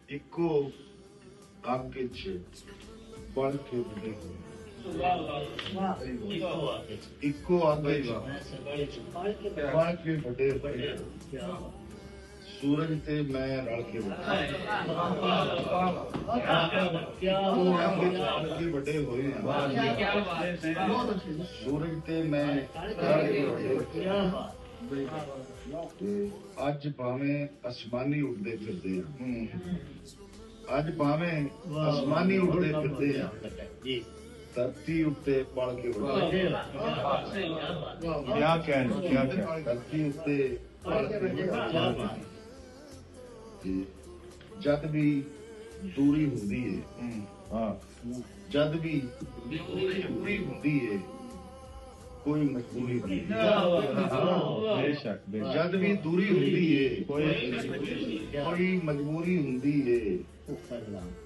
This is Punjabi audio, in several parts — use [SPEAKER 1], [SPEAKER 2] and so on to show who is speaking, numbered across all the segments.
[SPEAKER 1] ਇੱਕੋ ਅੱਗ 'ਚ ਬਲ ਕੇ ਵੱਡੇ ਹੋਏ, ਇੱਕੋ ਅੱਗ 'ਚ ਬਲ ਕੇ ਵੱਡੇ ਹੋਏ, ਸੂਰਜ ਤੇ ਮੈਂ ਰਲ ਕੇ ਵੱਡੇ ਹੋਏ ਆ, ਸੂਰਜ ਤੇ ਮੈਂ ਰਲ ਕੇ ਵੱਡੇ ਤੇ ਅੱਜ ਭਾਵੇਂ ਅਸਮਾਨੀ ਉੱਡਦੇ ਫਿਰਦੇ ਆ, ਅੱਜ ਭਾਵੇਂ ਅਸਮਾਨੀ ਉੱਡਦੇ ਫਿਰਦੇ ਆ, ਧਰਤੀ ਉੱਤੇ ਪਲ ਕੇ ਉੱਡਦੇ, ਕਿਆ ਕਹਿਣ ਧਰਤੀ ਉੱਤੇ ਪਲ ਕੇ ਉੱਡਦੇ। ਜਦ ਵੀ ਦੂਰੀ ਹੁੰਦੀ ਹੈ, ਜਦ ਵੀ ਦੂਰੀ ਹੁੰਦੀ ਹੈ, ਕੋਈ ਮਜਬੂਰੀ ਨਹੀਂ, ਬੇਸ਼ੱਕ ਜਦ ਵੀ ਦੂਰੀ ਹੁੰਦੀ ਹੈ, ਕੋਈ ਮਜਬੂਰੀ ਹੁੰਦੀ ਹੈ,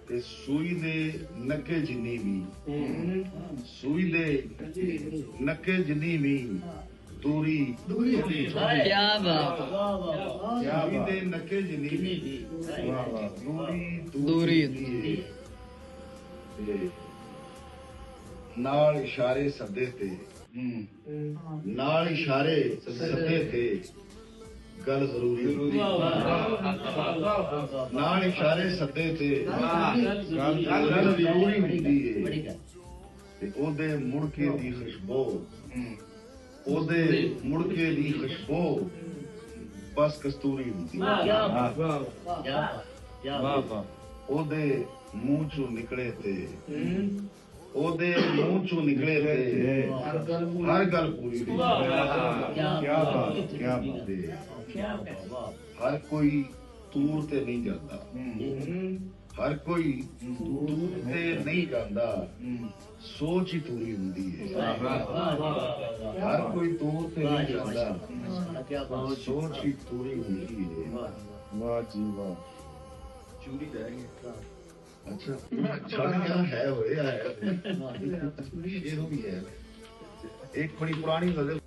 [SPEAKER 1] ਤੇ ਸੂਈ ਦੇ ਨੱਕੇ ਜਿੰਨੀ ਵੀ, ਸੂਈ ਦੇ ਨੱਕੇ ਜਿੰਨੀ ਵੀ ਦੂਰੀ
[SPEAKER 2] ਕਿਆ ਬਾਤ,
[SPEAKER 1] ਸੂਈ ਦੇ ਨੱਕੇ ਜਿੰਨੀ ਵੀ ਦੂਰੀ ਹੁੰਦੀ ਹੈ, ਤੇ ਨਾਲ ਇਸ਼ਾਰੇ ਸੱਦੇ ਤੇ, ਨਾਲ ਇਸ਼ਾਰੇ ਸੱਦੇ ਤੇ ਗੱਲ ਜ਼ਰੂਰੀ, ਨਾਲ ਇਸ਼ਾਰੇ ਸੱਦੇ ਤੇ ਗੱਲ ਜ਼ਰੂਰੀ ਹੁੰਦੀ ਹੈ, ਤੇ ਉਹਦੇ ਮੁੜਕੇ ਦੀ ਖੁਸ਼ਬੂ, ਉਹਦੇ ਮੁੜਕੇ ਦੀ ਖੁਸ਼ਬੂ ਬਸ ਕਸਤੂਰੀ ਹੁੰਦੀ ਹੈ, ਉਹਦੇ ਮੂੰਹ ਚੋਂ ਨਿਕਲੇ ਤੇ, ਉਹਦੇ ਮੂੰਹ ਚੋਂ ਨਿਕਲੇ ਤੇ ਹਰ ਗੱਲ ਪੂਰੀ ਹੁੰਦੀ ਹੈ। ਕਿਆ ਬਾਤ, ਕਿਆ ਬਾਤ। ਹਰ ਕੋਈ ਤੂਰ ਤੇ ਨਹੀਂ ਜਾਂਦਾ, ਹਰ ਕੋਈ ਤੂਰ ਤੇ ਨਹੀਂ ਜਾਂਦਾ, ਸੋਚ ਹੀ ਤੂਰੀ ਹੁੰਦੀ ਹੈ। ਹਰ ਕੋਈ ਤੂਰ ਤੇ ਨਹੀਂ ਜਾਂਦਾ, ਸੋਚ ਹੀ ਤੂਰੀ ਹੁੰਦੀ ਹੈ। ਵਾਹ ਜੀ ਵਾਹ। ਚੂਰੀ ਜਾਏਗੀ। ਅੱਛਾ ਛੜ ਗਿਆ ਹੈ ਹੋਇਆ ਹੈ, ਇਹ ਵੀ ਹੈ, ਇੱਕ ਬੜੀ ਪੁਰਾਣੀ ਗਜ਼ਲ